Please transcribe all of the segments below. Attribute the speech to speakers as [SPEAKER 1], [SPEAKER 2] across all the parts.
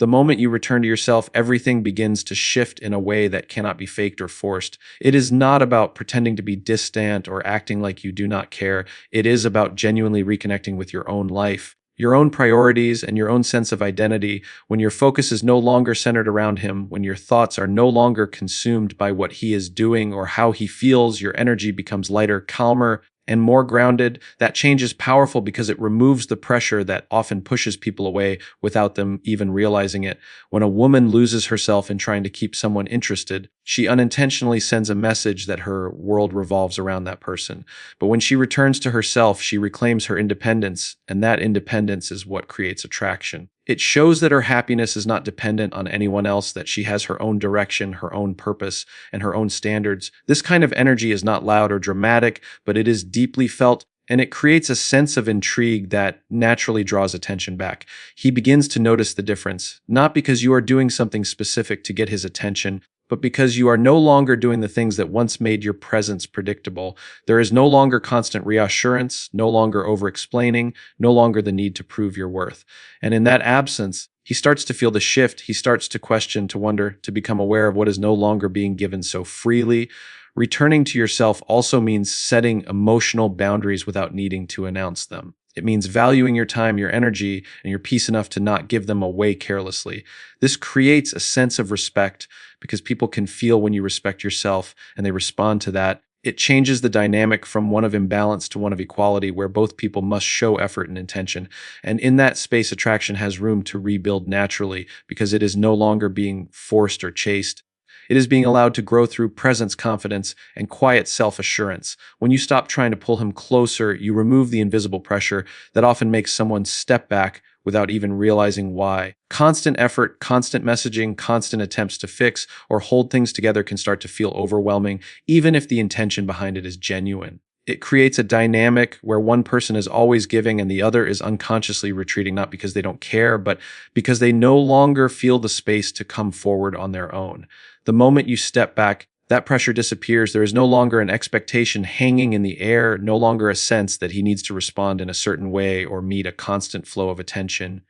[SPEAKER 1] The moment you return to yourself, everything begins to shift in a way that cannot be faked or forced. It is not about pretending to be distant or acting like you do not care. It is about genuinely reconnecting with your own life, your own priorities, and your own sense of identity. When your focus is no longer centered around him, when your thoughts are no longer consumed by what he is doing or how he feels, your energy becomes lighter, calmer, and more grounded. That change is powerful because it removes the pressure that often pushes people away without them even realizing it. When a woman loses herself in trying to keep someone interested, she unintentionally sends a message that her world revolves around that person. But when she returns to herself, she reclaims her independence, and that independence is what creates attraction. It shows that her happiness is not dependent on anyone else, that she has her own direction, her own purpose, and her own standards. This kind of energy is not loud or dramatic, but it is deeply felt, and it creates a sense of intrigue that naturally draws attention back. He begins to notice the difference, not because you are doing something specific to get his attention, but because you are no longer doing the things that once made your presence predictable. There is no longer constant reassurance, no longer over-explaining, no longer the need to prove your worth. And in that absence, he starts to feel the shift. He starts to question, to wonder, to become aware of what is no longer being given so freely. Returning to yourself also means setting emotional boundaries without needing to announce them. It means valuing your time, your energy, and your peace enough to not give them away carelessly. This creates a sense of respect because people can feel when you respect yourself and they respond to that. It changes the dynamic from one of imbalance to one of equality, where both people must show effort and intention. And in that space, attraction has room to rebuild naturally because it is no longer being forced or chased. It is being allowed to grow through presence, confidence, and quiet self-assurance. When you stop trying to pull him closer, you remove the invisible pressure that often makes someone step back without even realizing why. Constant effort, constant messaging, constant attempts to fix or hold things together can start to feel overwhelming, even if the intention behind it is genuine. It creates a dynamic where one person is always giving and the other is unconsciously retreating, not because they don't care, but because they no longer feel the space to come forward on their own. The moment you step back, that pressure disappears. There is no longer an expectation hanging in the air, no longer a sense that he needs to respond in a certain way or meet a constant flow of attention.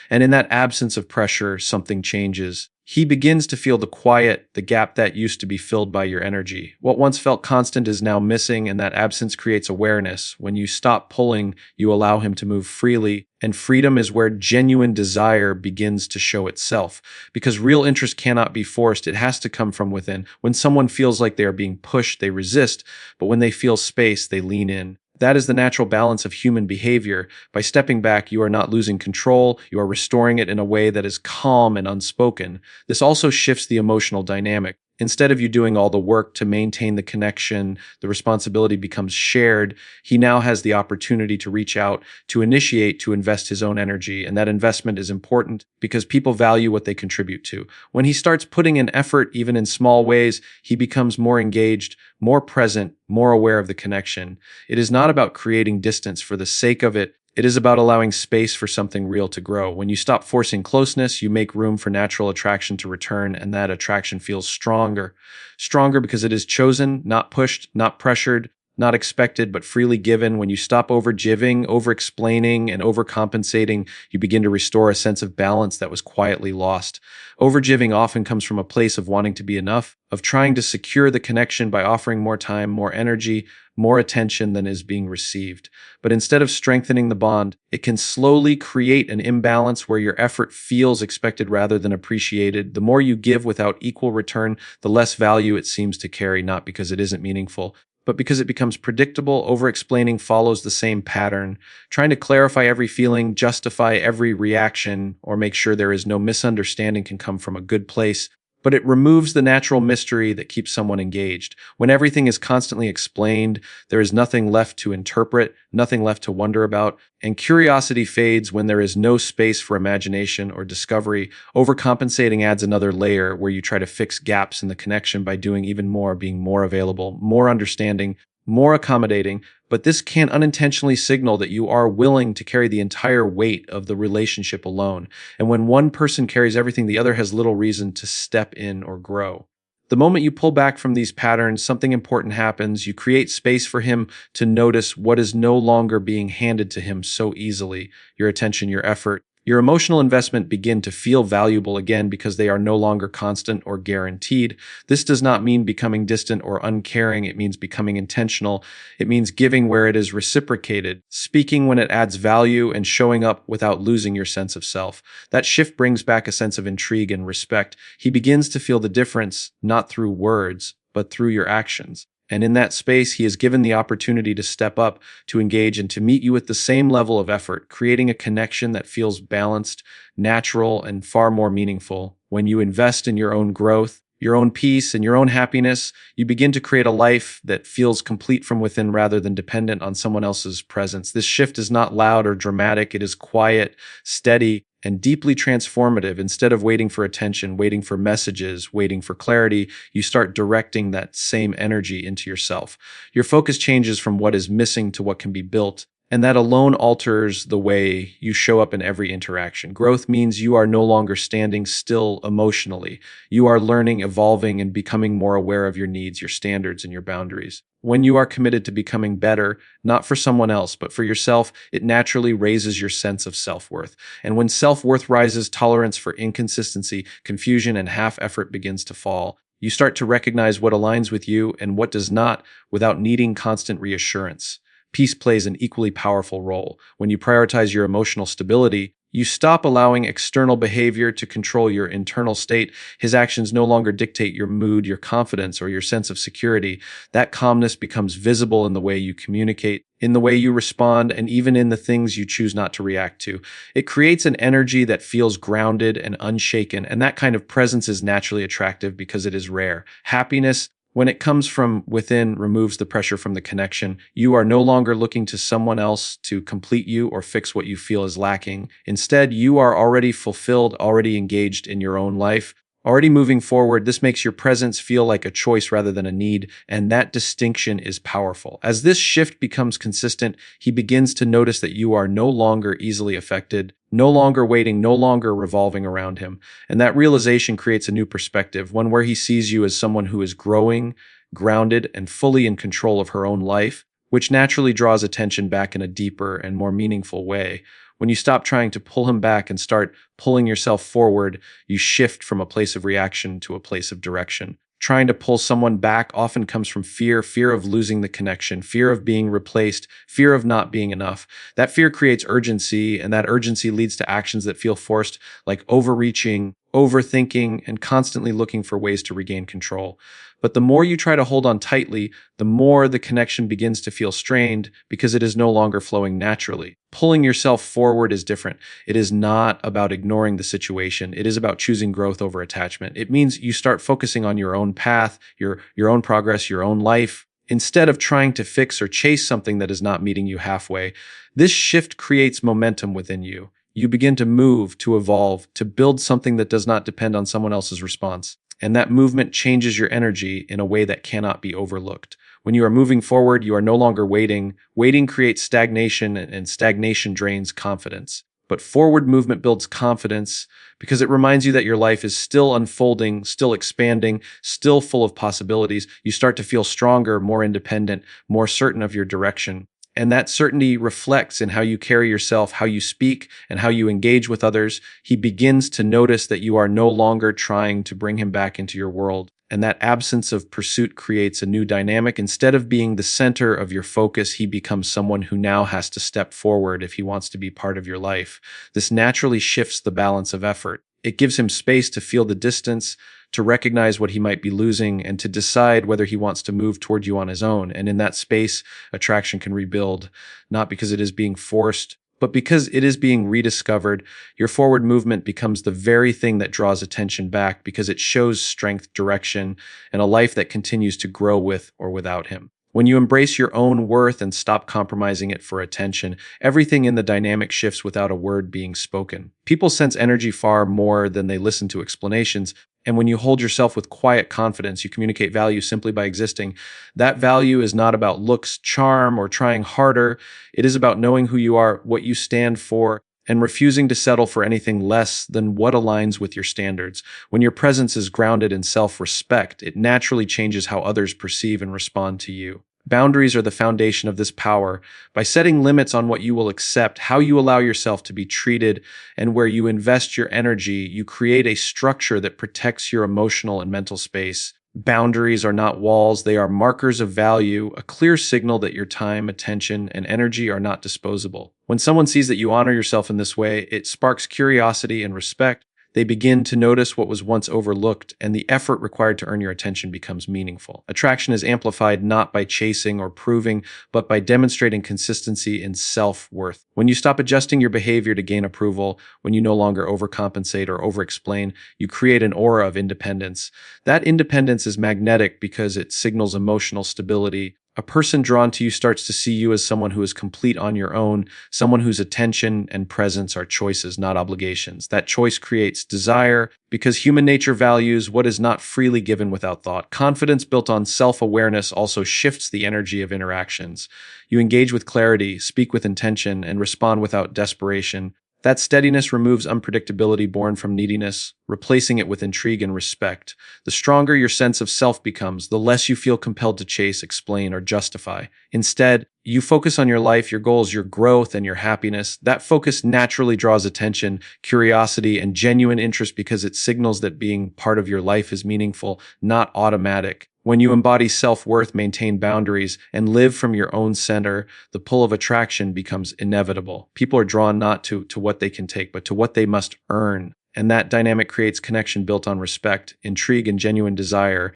[SPEAKER 1] And in that absence of pressure, something changes. He begins to feel the quiet, the gap that used to be filled by your energy. What once felt constant is now missing, and that absence creates awareness. When you stop pulling, you allow him to move freely, and freedom is where genuine desire begins to show itself. Because real interest cannot be forced, it has to come from within. When someone feels like they are being pushed, they resist, but when they feel space, they lean in. That is the natural balance of human behavior. By stepping back, you are not losing control, you are restoring it in a way that is calm and unspoken. This also shifts the emotional dynamic. Instead of you doing all the work to maintain the connection, the responsibility becomes shared. He now has the opportunity to reach out, to initiate, to invest his own energy. And that investment is important because people value what they contribute to. When he starts putting in effort, even in small ways, he becomes more engaged, more present, more aware of the connection. It is not about creating distance for the sake of it. It is about allowing space for something real to grow. When you stop forcing closeness, you make room for natural attraction to return, and that attraction feels stronger. Stronger because it is chosen, not pushed, not pressured, not expected, but freely given. When you stop over-giving, over-explaining, and overcompensating, you begin to restore a sense of balance that was quietly lost. Over-giving often comes from a place of wanting to be enough, of trying to secure the connection by offering more time, more energy, more attention than is being received. But instead of strengthening the bond, it can slowly create an imbalance where your effort feels expected rather than appreciated. The more you give without equal return, the less value it seems to carry, not because it isn't meaningful, but because it becomes predictable. Over-explaining follows the same pattern. Trying to clarify every feeling, justify every reaction, or make sure there is no misunderstanding can come from a good place, but it removes the natural mystery that keeps someone engaged. When everything is constantly explained, there is nothing left to interpret, nothing left to wonder about, and curiosity fades when there is no space for imagination or discovery. Overcompensating adds another layer where you try to fix gaps in the connection by doing even more, being more available, more understanding, more accommodating, but this can unintentionally signal that you are willing to carry the entire weight of the relationship alone. And when one person carries everything, the other has little reason to step in or grow. The moment you pull back from these patterns, something important happens. You create space for him to notice what is no longer being handed to him so easily. Your attention, your effort, Your emotional investment begin to feel valuable again because they are no longer constant or guaranteed. This does not mean becoming distant or uncaring. It means becoming intentional. It means giving where it is reciprocated, speaking when it adds value, and showing up without losing your sense of self. That shift brings back a sense of intrigue and respect. He begins to feel the difference, not through words, but through your actions. And in that space, he is given the opportunity to step up, to engage, and to meet you with the same level of effort, creating a connection that feels balanced, natural, and far more meaningful. When you invest in your own growth, your own peace, and your own happiness, you begin to create a life that feels complete from within rather than dependent on someone else's presence. This shift is not loud or dramatic. It is quiet, steady, and deeply transformative. Instead of waiting for attention, waiting for messages, waiting for clarity, you start directing that same energy into yourself. Your focus changes from what is missing to what can be built, and that alone alters the way you show up in every interaction. Growth means you are no longer standing still emotionally. You are learning, evolving, and becoming more aware of your needs, your standards, and your boundaries. When you are committed to becoming better, not for someone else, but for yourself, it naturally raises your sense of self-worth. And when self-worth rises, tolerance for inconsistency, confusion, and half-effort begins to fall. You start to recognize what aligns with you and what does not without needing constant reassurance. Peace plays an equally powerful role. When you prioritize your emotional stability, you stop allowing external behavior to control your internal state. His actions no longer dictate your mood, your confidence, or your sense of security. That calmness becomes visible in the way you communicate, in the way you respond, and even in the things you choose not to react to. It creates an energy that feels grounded and unshaken, and that kind of presence is naturally attractive because it is rare. Happiness, when it comes from within, removes the pressure from the connection. You are no longer looking to someone else to complete you or fix what you feel is lacking. Instead, you are already fulfilled, already engaged in your own life, already moving forward. This makes your presence feel like a choice rather than a need, and that distinction is powerful. As this shift becomes consistent, he begins to notice that you are no longer easily affected, no longer waiting, no longer revolving around him. And that realization creates a new perspective, one where he sees you as someone who is growing, grounded, and fully in control of her own life, which naturally draws attention back in a deeper and more meaningful way. When you stop trying to pull him back and start pulling yourself forward, you shift from a place of reaction to a place of direction. Trying to pull someone back often comes from fear of losing the connection, fear of being replaced, fear of not being enough. That fear creates urgency, and that urgency leads to actions that feel forced, like overreaching, overthinking, and constantly looking for ways to regain control. But the more you try to hold on tightly, the more the connection begins to feel strained because it is no longer flowing naturally. Pulling yourself forward is different. It is not about ignoring the situation. It is about choosing growth over attachment. It means you start focusing on your own path, your own progress, your own life, instead of trying to fix or chase something that is not meeting you halfway. This shift creates momentum within you. You begin to move, to evolve, to build something that does not depend on someone else's response. And that movement changes your energy in a way that cannot be overlooked. When you are moving forward, you are no longer waiting. Waiting creates stagnation, and stagnation drains confidence. But forward movement builds confidence because it reminds you that your life is still unfolding, still expanding, still full of possibilities. You start to feel stronger, more independent, more certain of your direction. And that certainty reflects in how you carry yourself, how you speak, and how you engage with others. He begins to notice that you are no longer trying to bring him back into your world. And that absence of pursuit creates a new dynamic. Instead of being the center of your focus, he becomes someone who now has to step forward if he wants to be part of your life. This naturally shifts the balance of effort. It gives him space to feel the distance, to recognize what he might be losing, and to decide whether he wants to move toward you on his own. And in that space, attraction can rebuild, not because it is being forced, but because it is being rediscovered. Your forward movement becomes the very thing that draws attention back because it shows strength, direction, and a life that continues to grow with or without him. When you embrace your own worth and stop compromising it for attention, everything in the dynamic shifts without a word being spoken. People sense energy far more than they listen to explanations. And when you hold yourself with quiet confidence, you communicate value simply by existing. That value is not about looks, charm, or trying harder. It is about knowing who you are, what you stand for, and refusing to settle for anything less than what aligns with your standards. When your presence is grounded in self-respect, it naturally changes how others perceive and respond to you. Boundaries are the foundation of this power. By setting limits on what you will accept, how you allow yourself to be treated, and where you invest your energy, you create a structure that protects your emotional and mental space. Boundaries are not walls, they are markers of value, a clear signal that your time, attention, and energy are not disposable. When someone sees that you honor yourself in this way, it sparks curiosity and respect. They begin to notice what was once overlooked, and the effort required to earn your attention becomes meaningful. Attraction is amplified not by chasing or proving, but by demonstrating consistency in self-worth. When you stop adjusting your behavior to gain approval, when you no longer overcompensate or overexplain, you create an aura of independence. That independence is magnetic because it signals emotional stability. A person drawn to you starts to see you as someone who is complete on your own, someone whose attention and presence are choices, not obligations. That choice creates desire because human nature values what is not freely given without thought. Confidence built on self-awareness also shifts the energy of interactions. You engage with clarity, speak with intention, and respond without desperation. That steadiness removes unpredictability born from neediness, replacing it with intrigue and respect. The stronger your sense of self becomes, the less you feel compelled to chase, explain, or justify. Instead, you focus on your life, your goals, your growth, and your happiness. That focus naturally draws attention, curiosity, and genuine interest because it signals that being part of your life is meaningful, not automatic. When you embody self-worth, maintain boundaries, and live from your own center, the pull of attraction becomes inevitable. People are drawn not to what they can take, but to what they must earn. And that dynamic creates connection built on respect, intrigue, and genuine desire.